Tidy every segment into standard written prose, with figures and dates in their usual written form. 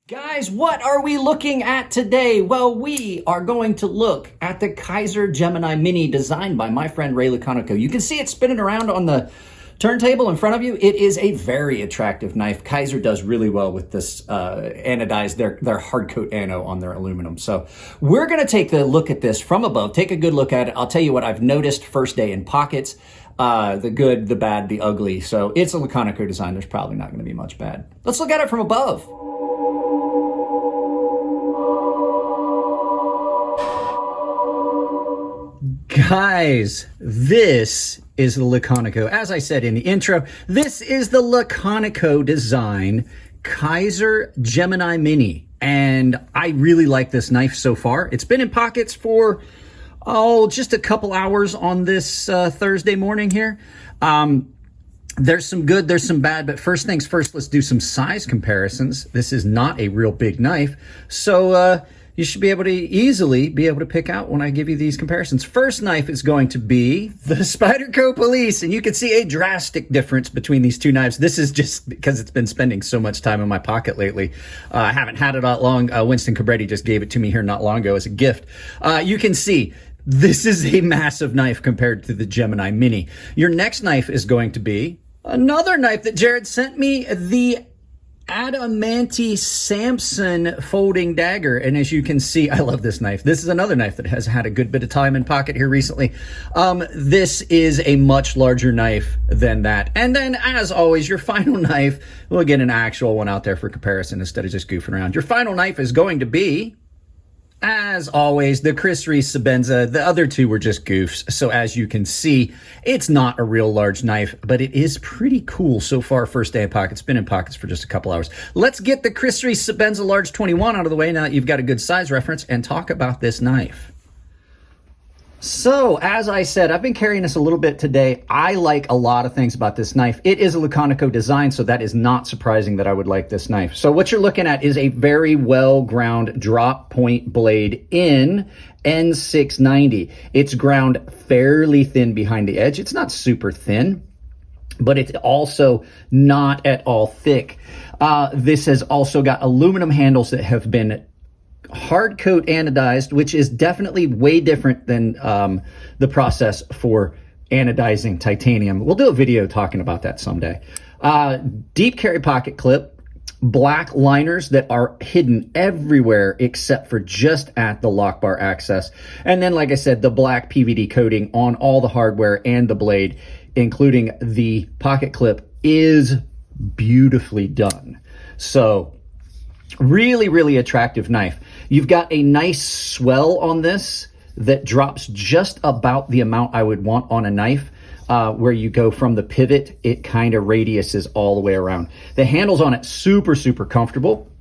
Guys, what are we looking at today? Well, we are going to look at the Kizer Gemini Mini designed by my friend Ray Laconico. You can see it spinning around on the turntable in front of you. It is a very attractive knife. Kizer does really well with this anodized, their hard coat ano on their aluminum. So we're going to take a look at this from above, take a good look at it. I'll tell you what I've noticed first day in pockets, the good, the bad, the ugly. So it's a Laconico design. There's probably not going to be much bad. Let's look at it from above. Guys, this is the Laconico. As I said in the intro, this is the Laconico design Kizer Gemini Mini. And I really like this knife so far. It's been in pockets for, just a couple hours on this Thursday morning here. There's some good, there's some bad, but first things first, let's do some size comparisons. This is not a real big knife. So, you should be able to easily be able to pick out when I give you these comparisons. First knife is going to be the Spyderco Police, and you can see a drastic difference between these two knives. This is just because it's been spending so much time in my pocket lately. I haven't had it that long. Winston Cabretti just gave it to me here not long ago as a gift. You can see this is a massive knife compared to the Gemini Mini. Your next knife is going to be another knife that Jared sent me, the Adamante Samson folding dagger. And as you can see, I love this knife. This is another knife that has had a good bit of time in pocket here recently. This is a much larger knife than that. And then, as always, your final knife, we'll get an actual one out there for comparison instead of just goofing around. Your final knife is going to be, as always, the Chris Reese Sebenza. The other two were just goofs. So as you can see, it's not a real large knife, but it is pretty cool so far. First day in pockets, been in pockets for just a couple hours. Let's get the Chris Reese Sebenza large 21 out of the way now that you've got a good size reference and talk about this knife. So, as I said, I've been carrying this a little bit today. I like a lot of things about this knife. It is a Laconico design, so that is not surprising that I would like this knife. So what you're looking at is a very well-ground drop point blade in N690. It's ground fairly thin behind the edge. It's not super thin, but it's also not at all thick. This has also got aluminum handles that have been hard coat anodized, which is definitely way different than the process for anodizing titanium. We'll do a video talking about that someday. Deep carry pocket clip, black liners that are hidden everywhere except for just at the lock bar access. And then, like I said, the black PVD coating on all the hardware and the blade, including the pocket clip, is beautifully done. So really, really attractive knife. You've got a nice swell on this that drops just about the amount I would want on a knife, where you go from the pivot, it kind of radiuses all the way around. The handles on it, super, super comfortable.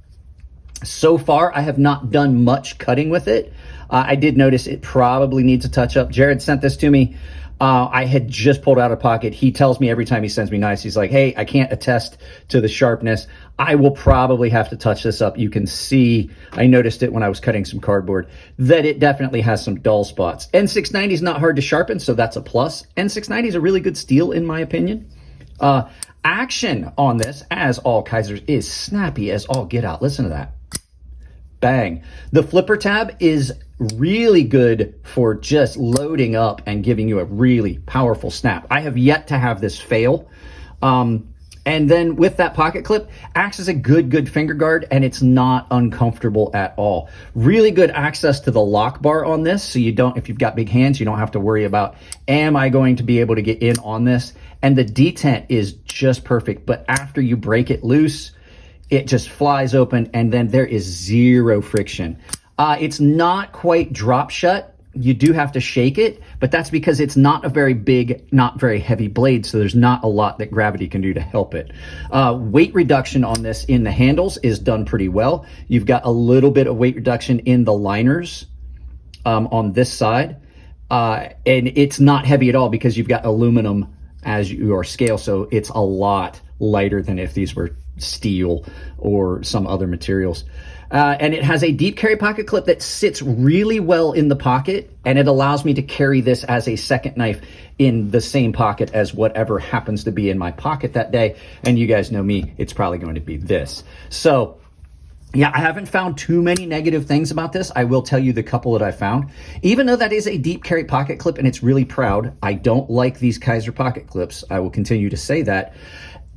So far, I have not done much cutting with it. I did notice it probably needs a touch up. Jared sent this to me. I had just pulled out of pocket. He tells me every time he sends me knives, he's like, hey, I can't attest to the sharpness. I will probably have to touch this up. You can see, I noticed it when I was cutting some cardboard, that it definitely has some dull spots. N690 is not hard to sharpen, so that's a plus. N690 is a really good steel, in my opinion. Action on this, as all Kizers, is snappy as all get out. Listen to that. Bang. The flipper tab is really good for just loading up and giving you a really powerful snap. I have yet to have this fail. And then with that pocket clip, acts as a good finger guard, and it's not uncomfortable at all. Really good access to the lock bar on this, so you don't, if you've got big hands, you don't have to worry about, am I going to be able to get in on this? And the detent is just perfect, but after you break it loose, it just flies open, and then there is zero friction. It's not quite drop shut. You do have to shake it, but that's because it's not a very big, not very heavy blade, so there's not a lot that gravity can do to help it. Weight reduction on this in the handles is done pretty well. You've got a little bit of weight reduction in the liners on this side, and it's not heavy at all because you've got aluminum as your scale, so it's a lot lighter than if these were steel or some other materials. And it has a deep carry pocket clip that sits really well in the pocket, and it allows me to carry this as a second knife in the same pocket as whatever happens to be in my pocket that day. And you guys know me, it's probably going to be this. So Yeah, I haven't found too many negative things about this. I will tell you the couple that I found. Even though that is a deep carry pocket clip and it's really proud, I don't like these Kizer pocket clips. I will continue to say that.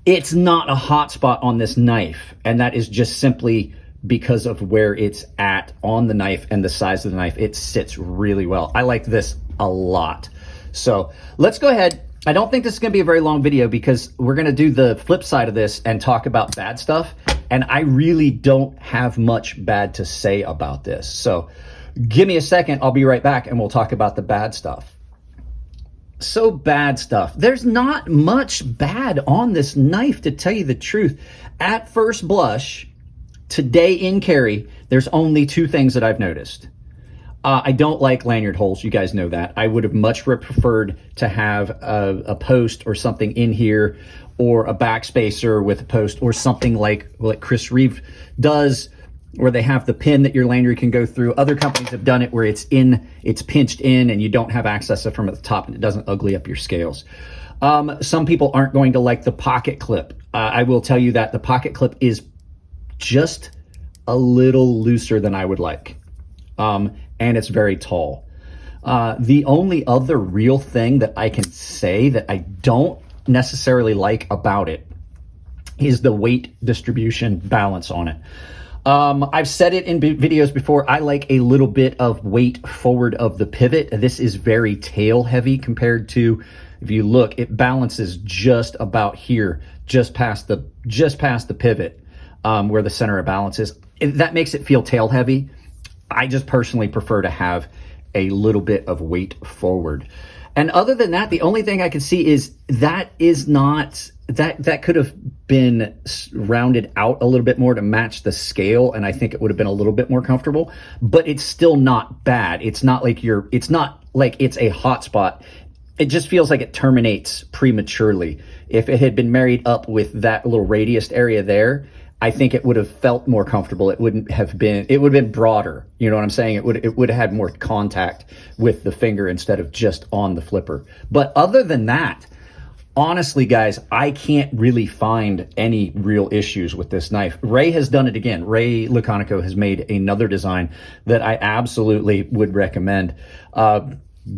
It's not a hot spot on this knife, and that is just simply because of where it's at on the knife and the size of the knife. It sits really well. I like this a lot. So let's go ahead. I don't think this is going to be a very long video because we're going to do the flip side of this and talk about bad stuff. And I really don't have much bad to say about this. So give me a second. I'll be right back and we'll talk about the bad stuff. So bad stuff. There's not much bad on this knife, to tell you the truth. At first blush, today in carry, there's only two things that I've noticed. I don't like lanyard holes. You guys know that. I would have much preferred to have a post or something in here, or a backspacer with a post, or something like Chris Reeve does, where they have the pin that your lanyard can go through. Other companies have done it where it's pinched in and you don't have access from at the top and it doesn't ugly up your scales. Some people aren't going to like the pocket clip. I will tell you that the pocket clip is just a little looser than I would like. And it's very tall. The only other real thing that I can say that I don't necessarily like about it is the weight distribution balance on it. I've said it in videos before. I like a little bit of weight forward of the pivot. This is very tail heavy compared to, if you look, it balances just about here, just past the pivot, where the center of balance is. That makes it feel tail heavy. I just personally prefer to have a little bit of weight forward. And other than that, the only thing I can see is that could have been rounded out a little bit more to match the scale, and I think it would have been a little bit more comfortable, but it's still not bad. It's not like it's a hot spot. It just feels like it terminates prematurely. If it had been married up with that little radius area there, I think it would have felt more comfortable. It would have been broader. You know what I'm saying? It would have had more contact with the finger instead of just on the flipper. But other than that, honestly, guys, I can't really find any real issues with this knife. Ray has done it again. Ray Laconico has made another design that I absolutely would recommend.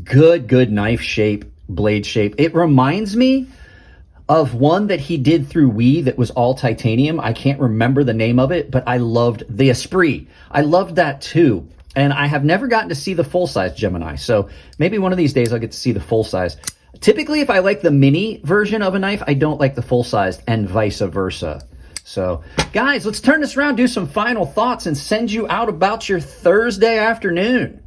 Good knife shape, blade shape. It reminds me of one that he did through Wii that was all titanium. I can't remember the name of it, but I loved the Esprit. I loved that too. And I have never gotten to see the full-size Gemini. So maybe one of these days I'll get to see the full-size. Typically, if I like the mini version of a knife, I don't like the full-size, and vice versa. So guys, let's turn this around, do some final thoughts, and send you out about your Thursday afternoon.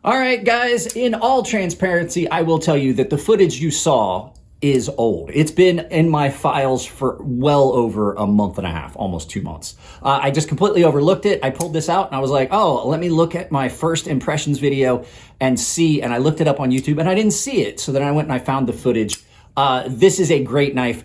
All right, guys, in all transparency, I will tell you that the footage you saw is old. It's been in my files for well over a month and a half, almost 2 months. I just completely overlooked it. I pulled this out and I was like, oh, let me look at my first impressions video and see, and I looked it up on YouTube and I didn't see it. So then I went and I found the footage. This is a great knife.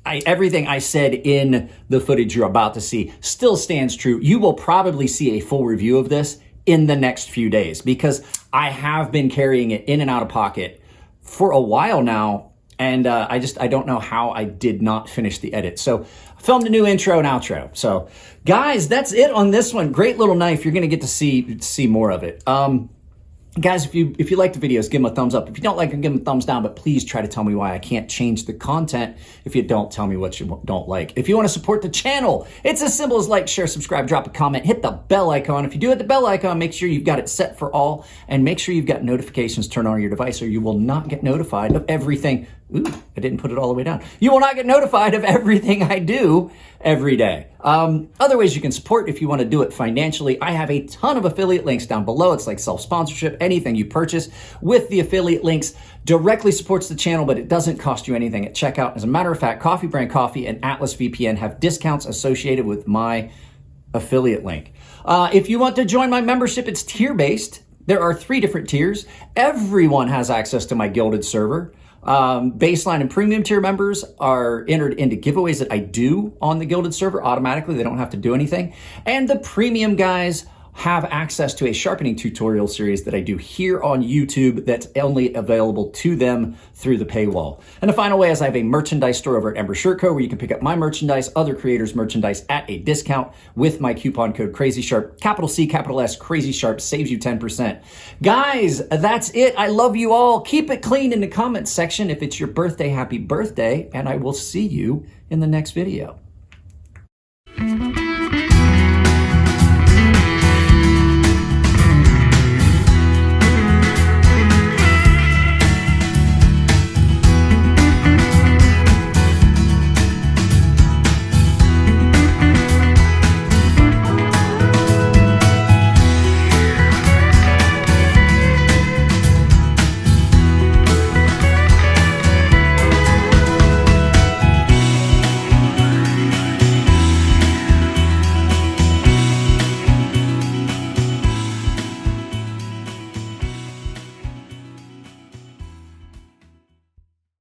Everything I said in the footage you're about to see still stands true. You will probably see a full review of this in the next few days because I have been carrying it in and out of pocket for a while now. And I don't know how I did not finish the edit. So I filmed a new intro and outro. So guys, that's it on this one. Great little knife. You're going to get to see more of it. Guys, if you like the videos, give them a thumbs up. If you don't like them, give them a thumbs down, but please try to tell me why I can't change the content if you don't tell me what you don't like. If you want to support the channel, it's as simple as like, share, subscribe, drop a comment, hit the bell icon. If you do hit the bell icon, make sure you've got it set for all, and make sure you've got notifications turned on your device or you will not get notified of everything. Ooh, I didn't put it all the way down. You will not get notified of everything I do every day. Other ways you can support if you want to do it financially, I have a ton of affiliate links down below. It's like self-sponsorship. Anything you purchase with the affiliate links directly supports the channel, but it doesn't cost you anything at checkout. As a matter of fact, Coffee Brand Coffee and Atlas VPN have discounts associated with my affiliate link. If you want to join my membership, it's tier-based. There are 3 different tiers. Everyone has access to my gilded server. Baseline and premium tier members are entered into giveaways that I do on the gilded server automatically. They don't have to do anything. And the premium guys have access to a sharpening tutorial series that I do here on YouTube that's only available to them through the paywall. And the final way is I have a merchandise store over at Ember Shirt Co. where you can pick up my merchandise, other creators' merchandise at a discount with my coupon code CrazySharp. Capital C, capital S, CrazySharp saves you 10%. Guys, that's it. I love you all. Keep it clean in the comments section. If it's your birthday, happy birthday, and I will see you in the next video.